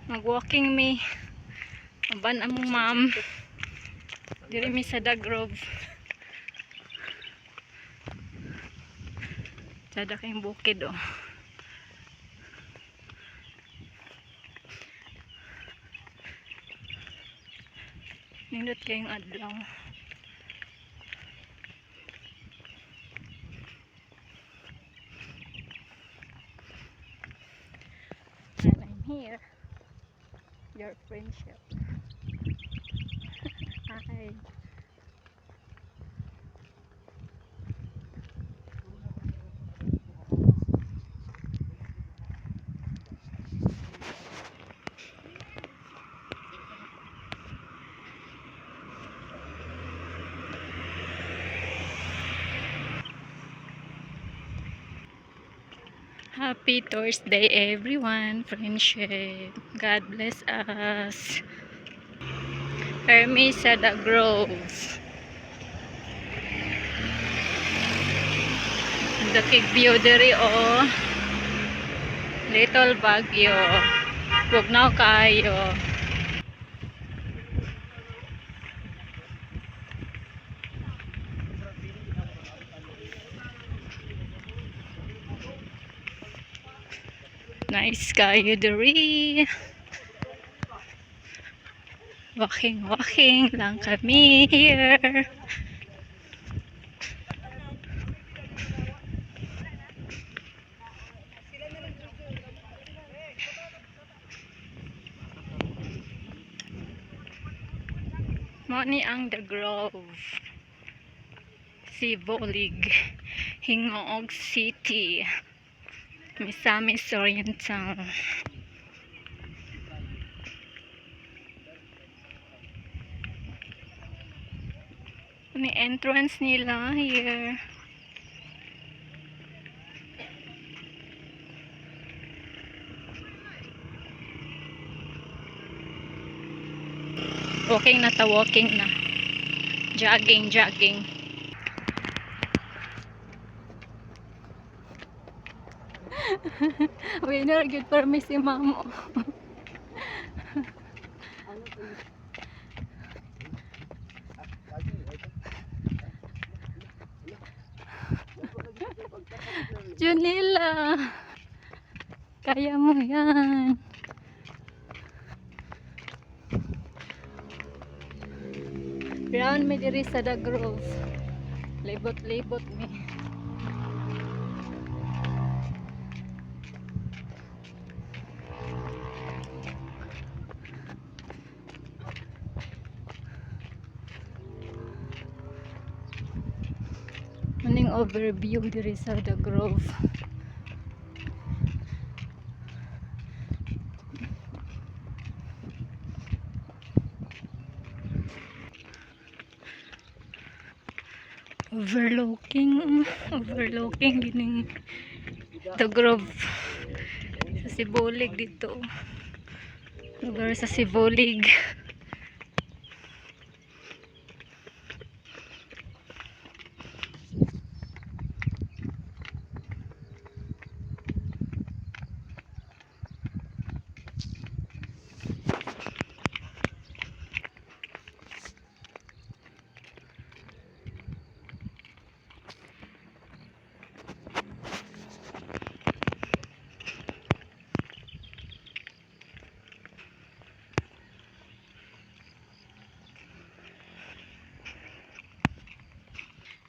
Mag-walking me. Aban among ma'am. Diri mi sa Dagrove. Sada kayong bukid oh. Nindot kayong adlaw. And I'm here. Your friendship. Hi. Happy Thursday everyone. Friendship. God bless us. Hermes sa Dagrove. Dakig view diri oh. Little Baguio. Bugnaw kayo. Nice kayo diri. Walking lang kami here. Mo ni ang Dagrove. Sibolig. Hingoog City. Misamis Oriental. Ni entrance nila here. Walking na ta, walking na. Jogging. Winner, good for me si Mamo. Junila, kaya mo yan. Round me diri sa Dagrove. Libot me. Maning overview diri sa Dagrove. Overlooking gining Dagrove sa Sibolig dito. Lugar sa Sibolig.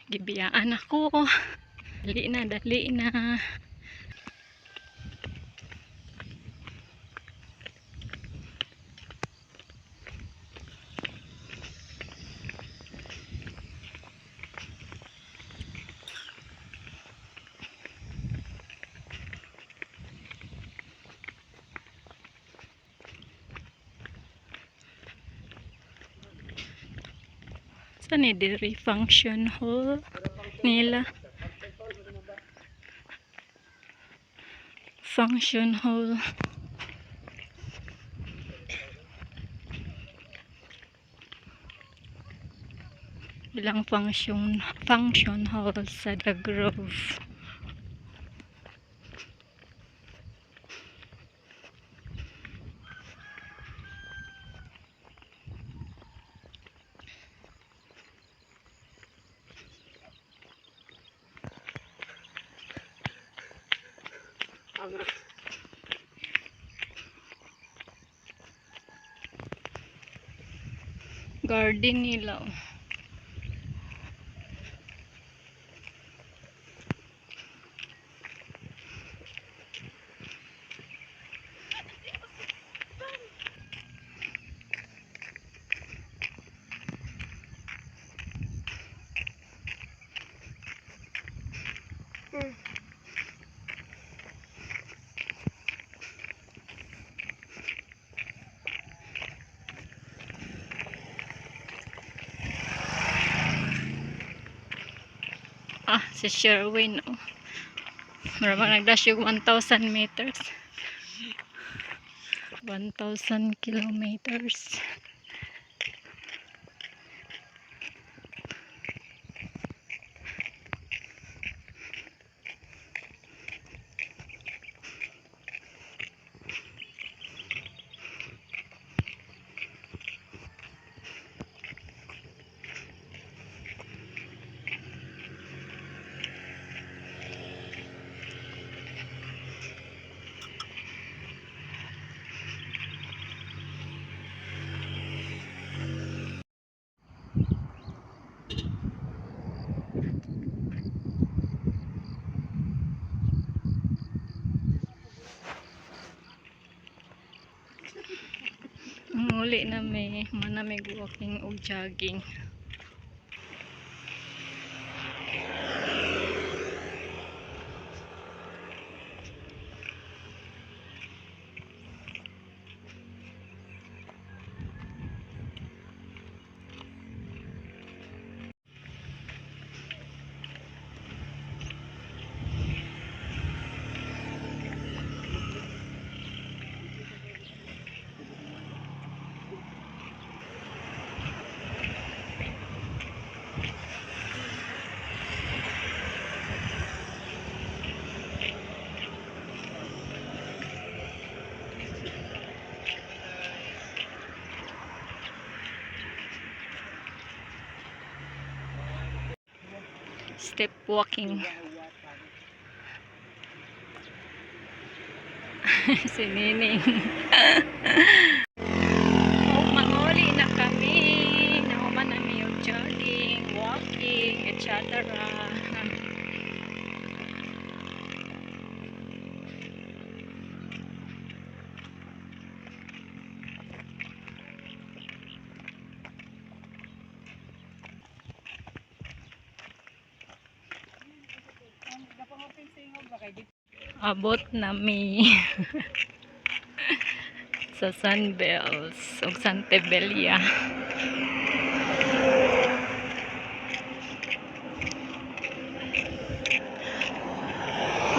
Gibiyaan ako. Dali na. Saan ni diri function hall nila? Function hall. Bilang function hall sa Dagrove. Garden nila. Oh. Ah, si Sherwin. Oh. Maramang nagdash yung 1,000 meters. 1,000 kilometers. Muli na may manamig walking o jogging. Step walking. Si Nining. Oh, mangoli na kami. Nauman na may jogging, walking, etc. Abot nami sa Sunbells ug Santebella.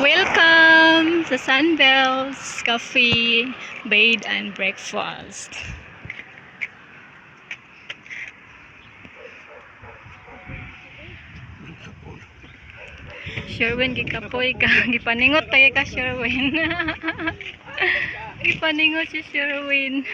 Welcome sa Sunbells Cafe, Bed and Breakfast. Sherwin, gikapoy ka. Gipaningot tayo ka, Sherwin. Gipaningot si Sherwin.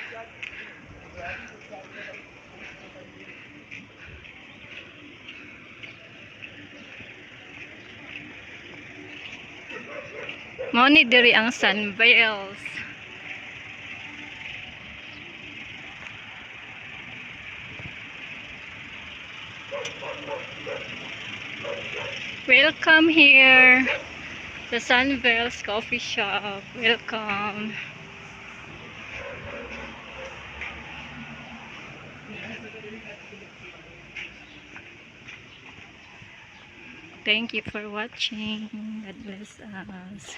Mao ni diri ang Sunbells. Welcome here sa Sunbells Coffee Shop. Welcome. Thank you for watching. God bless us.